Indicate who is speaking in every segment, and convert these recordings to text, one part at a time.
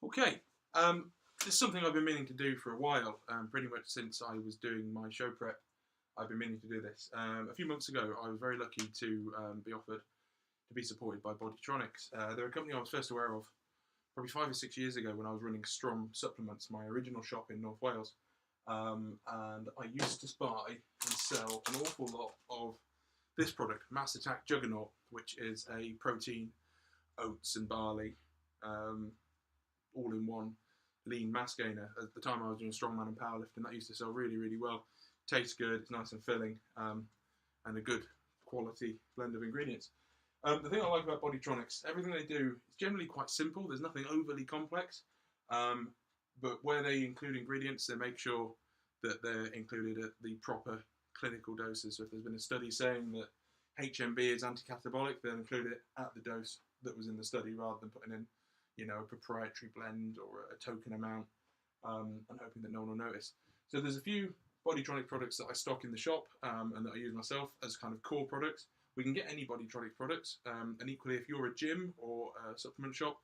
Speaker 1: Okay, this is something I've been meaning to do for a while, pretty much since I was doing my show prep. I've been meaning to do this. A few months ago, I was very lucky to be offered to be supported by Boditronics. They're a company I was first aware of probably 5 or 6 years ago when I was running Strom supplements, my original shop in North Wales. And I used to buy and sell an awful lot of this product, Mass Attack Juggernaut, which is a protein, oats and barley, all-in-one lean mass gainer. At the time I was doing strongman and powerlifting, that used to sell really, really well. Tastes good, it's nice and filling, and a good quality blend of ingredients. The thing I like about Boditronics, everything they do is generally quite simple. There's nothing overly complex, but where they include ingredients, they make sure that they're included at the proper clinical doses. So if there's been a study saying that HMB is anti-catabolic, they'll include it at the dose that was in the study rather than putting in, a proprietary blend or a token amount, and hoping that no one will notice. So there's a few Bodytronic products that I stock in the shop and that I use myself as kind of core products. We can get any Bodytronic products, and equally if you're a gym or a supplement shop,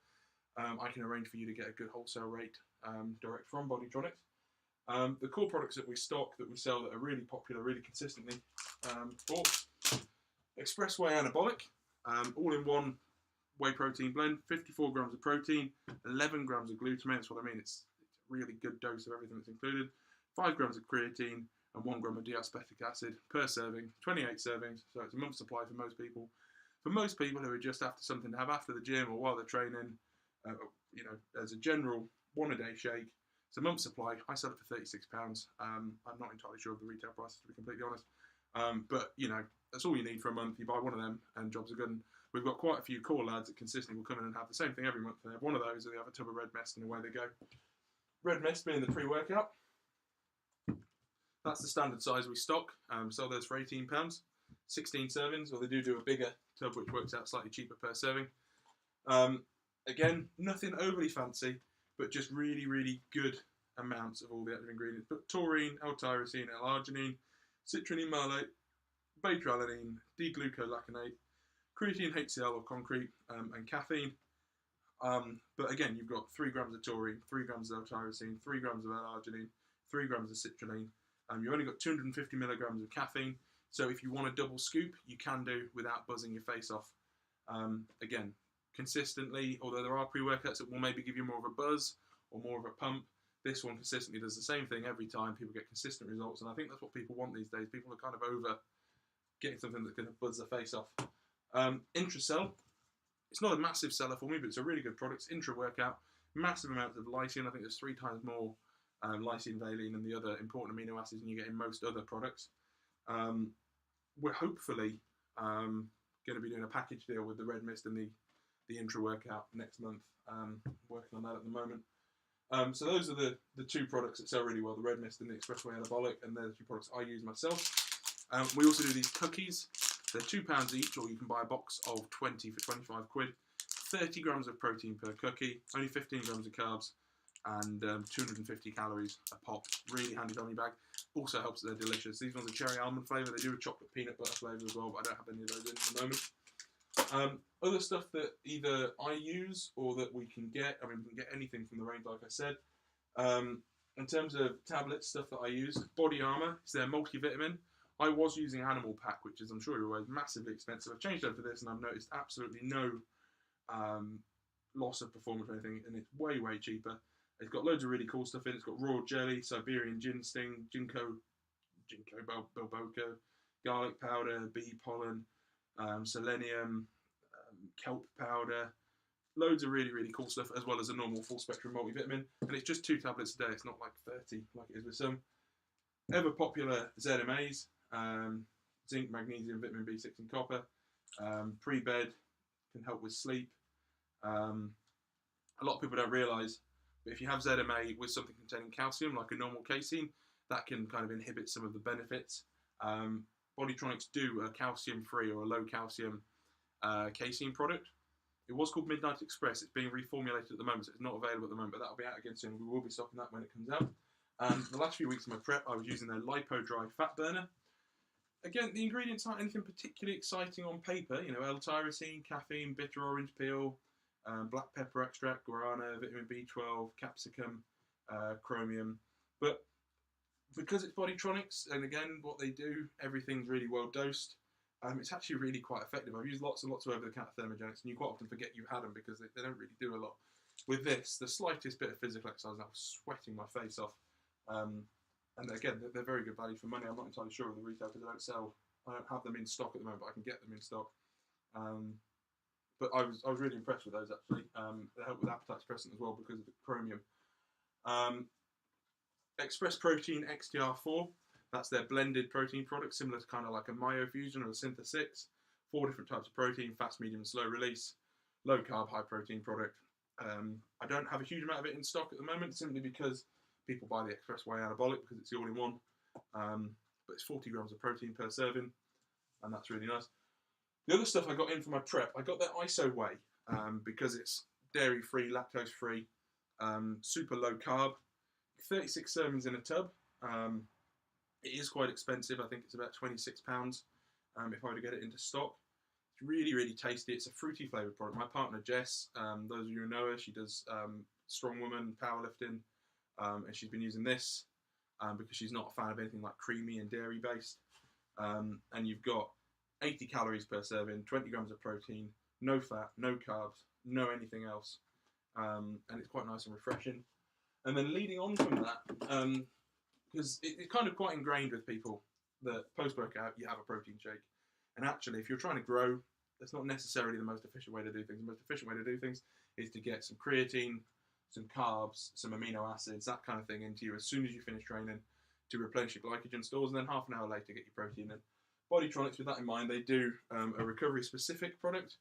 Speaker 1: I can arrange for you to get a good wholesale rate direct from Bodytronics. The core products that we stock, that we sell, that are really popular, really consistently bought: Expressway Anabolic, all-in-one whey protein blend, 54 grams of protein, 11 grams of glutamate. That's what I mean. It's a really good dose of everything that's included. 5 grams of creatine and 1 gram of D-aspartic acid per serving, 28 servings. So it's a month's supply for most people. For most people who are just after something to have after the gym or while they're training, as a general one-a-day shake, it's a month's supply. I sell it for £36. I'm not entirely sure of the retail prices, to be completely honest. But that's all you need for a month. You buy one of them and jobs are good. And we've got quite a few core lads that consistently will come in and have the same thing every month. They have one of those and they have a tub of Red Mist and away they go. Red Mist being the pre-workout. That's the standard size we stock. Sell those for £18. 16 servings, or they do a bigger tub which works out slightly cheaper per serving. Again, nothing overly fancy, but just really, really good amounts of all the active ingredients. But taurine, L-tyrosine, L-arginine, citrulline malate, beta-alanine, D-glucolacanate, creatine HCl or concrete, and caffeine. But again, you've got 3 grams of taurine, 3 grams of L-tyrosine, 3 grams of L-arginine, 3 grams of citrulline. You've only got 250 milligrams of caffeine. So if you want a double scoop, you can do without buzzing your face off. Again, consistently, although there are pre-workouts that will maybe give you more of a buzz or more of a pump, this one consistently does the same thing every time. People get consistent results, and I think that's what people want these days. People are kind of over getting something that's going to buzz their face off. Intra-cell, it's not a massive seller for me, but it's a really good product. It's Intra-workout, massive amounts of lysine. I think there's 3 times more lysine, valine, and the other important amino acids than you get in most other products. We're hopefully going to be doing a package deal with the Red Mist and the Intra-workout next month. Working on that at the moment. So those are the 2 products that sell really well, the Red Mist and the Expressway Anabolic, and they're the 2 products I use myself. We also do these cookies. They're £2 each, or you can buy a box of 20 for 25 quid. 30 grams of protein per cookie, only 15 grams of carbs, and 250 calories a pop. Really handy dummy bag. Also helps that they're delicious. These ones are cherry almond flavour. They do a chocolate peanut butter flavour as well, but I don't have any of those in at the moment. Other stuff that either I use or that we can get, we can get anything from the range, like I said. In terms of tablets, stuff that I use, Body Armour is their multivitamin. I was using Animal Pack, which is, I'm sure you're aware, massively expensive. I've changed over to this and I've noticed absolutely no loss of performance or anything, and it's way, way cheaper. It's got loads of really cool stuff in it. It's got raw jelly, Siberian ginseng, ginkgo biloba, garlic powder, bee pollen, selenium, kelp powder, loads of really, really cool stuff, as well as a normal full spectrum multivitamin. And it's just 2 tablets a day. It's not like 30 like it is with some. Ever popular ZMAs, zinc, magnesium, vitamin B6 and copper. Pre-bed, can help with sleep. A lot of people don't realise, but if you have ZMA with something containing calcium, like a normal casein, that can kind of inhibit some of the benefits. Bodytronics do a calcium-free or a low-calcium casein product. It was called Midnight Express. It's being reformulated at the moment, so it's not available at the moment, but that'll be out again soon. We will be stocking that when it comes out. The last few weeks of my prep, I was using their Lipo-Dry Fat Burner. Again, the ingredients aren't anything particularly exciting on paper. L-tyrosine, caffeine, bitter orange peel, black pepper extract, guarana, vitamin B12, capsicum, chromium. But because it's Bodytronics, and again, what they do, everything's really well dosed. It's actually really quite effective. I've used lots and lots of over-the-counter thermogenics, and you quite often forget you've had them because they don't really do a lot. With this, the slightest bit of physical exercise, and I was sweating my face off. And again, they're very good value for money. I'm not entirely sure of the retail because I don't have them in stock at the moment, but I can get them in stock. But I was really impressed with those actually. They help with appetite suppressant as well because of the chromium. Express Protein XTR4. That's their blended protein product, similar to kind of like a Myofusion or a Syntha 6. 4 different types of protein: fast, medium, and slow release. Low carb, high protein product. I don't have a huge amount of it in stock at the moment, simply because people buy the Express Whey Anabolic because it's the all-in-one. But it's 40 grams of protein per serving, and that's really nice. The other stuff I got in for my prep, I got their ISO Whey because it's dairy-free, lactose-free, super low carb. 36 servings in a tub. It is quite expensive. I think it's about £26 if I were to get it into stock. It's really, really tasty. It's a fruity flavoured product. My partner Jess, those of you who know her, she does strongwoman powerlifting, and she's been using this because she's not a fan of anything like creamy and dairy based. And you've got 80 calories per serving, 20 grams of protein, no fat, no carbs, no anything else, and it's quite nice and refreshing. And then leading on from that, because it's kind of quite ingrained with people that post-workout you have a protein shake. And actually, if you're trying to grow, that's not necessarily the most efficient way to do things. The most efficient way to do things is to get some creatine, some carbs, some amino acids, that kind of thing into you as soon as you finish training to replenish your glycogen stores, and then half an hour later get your protein in. Bodytronics, with that in mind, they do a recovery-specific product.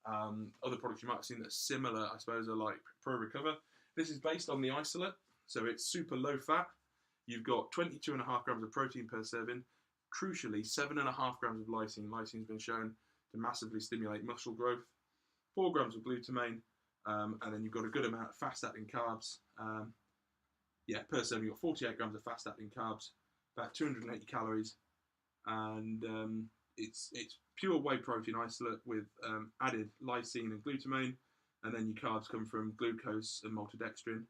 Speaker 1: Other products you might have seen that are similar, I suppose, are like Pro Recover. This is based on the isolate, so it's super low fat. You've got 22.5 grams of protein per serving. Crucially, 7.5 grams of lysine. Lysine's been shown to massively stimulate muscle growth. 4 grams of glutamine, and then you've got a good amount of fast-acting carbs. Per serving, you've got 48 grams of fast-acting carbs, about 280 calories, and it's pure whey protein isolate with added lysine and glutamine, and then your carbs come from glucose and maltodextrin.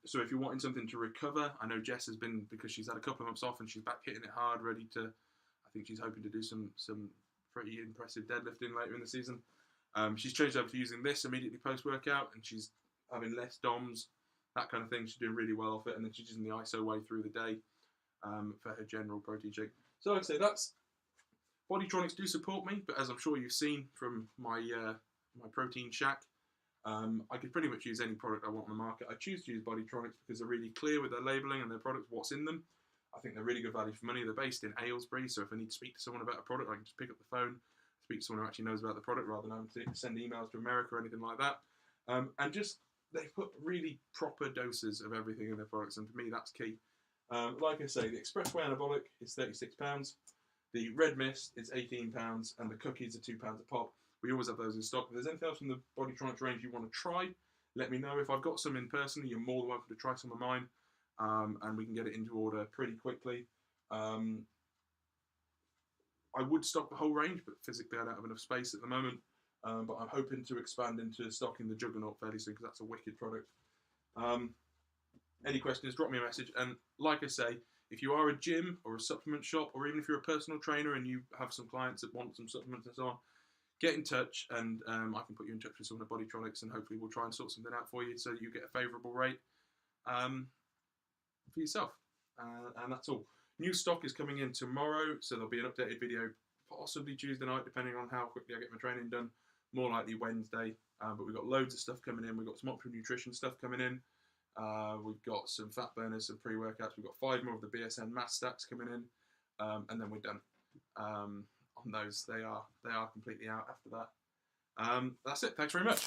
Speaker 1: So if you're wanting something to recover, I know Jess has been, because she's had a couple of months off and she's back hitting it hard, ready to, I think she's hoping to do some pretty impressive deadlifting later in the season. She's changed over to using this immediately post-workout, and she's having less DOMs, that kind of thing. She's doing really well off it, and then she's using the ISO Whey through the day for her general protein shake. So I'd say that's, Bodytronics do support me, but as I'm sure you've seen from my my protein shack, I could pretty much use any product I want on the market. I choose to use Bodytronics because they're really clear with their labelling and their products, what's in them. I think they're really good value for money. They're based in Aylesbury, so if I need to speak to someone about a product, I can just pick up the phone, speak to someone who actually knows about the product rather than having to send emails to America or anything like that. And just, they've put really proper doses of everything in their products, and for me, that's key. Like I say, the Express Whey Anabolic is £36. The Red Mist is £18, and the cookies are £2 a pop. We always have those in stock. If there's anything else from the Bodytronics range you want to try, let me know. If I've got some in person, you're more than welcome to try some of mine, and we can get it into order pretty quickly. I would stock the whole range, but physically I don't have enough space at the moment. But I'm hoping to expand into stocking the Juggernaut fairly soon, because that's a wicked product. Any questions, drop me a message. And like I say, if you are a gym or a supplement shop, or even if you're a personal trainer and you have some clients that want some supplements and so on, get in touch, and I can put you in touch with someone at Bodytronics, and hopefully we'll try and sort something out for you so you get a favourable rate for yourself. And that's all. New stock is coming in tomorrow, so there'll be an updated video possibly Tuesday night, depending on how quickly I get my training done. More likely Wednesday, but we've got loads of stuff coming in. We've got some optimal nutrition stuff coming in. We've got some fat burners, some pre-workouts. We've got 5 more of the BSN mass stacks coming in, and then we're done. On those, they are completely out after that. That's it. Thanks very much.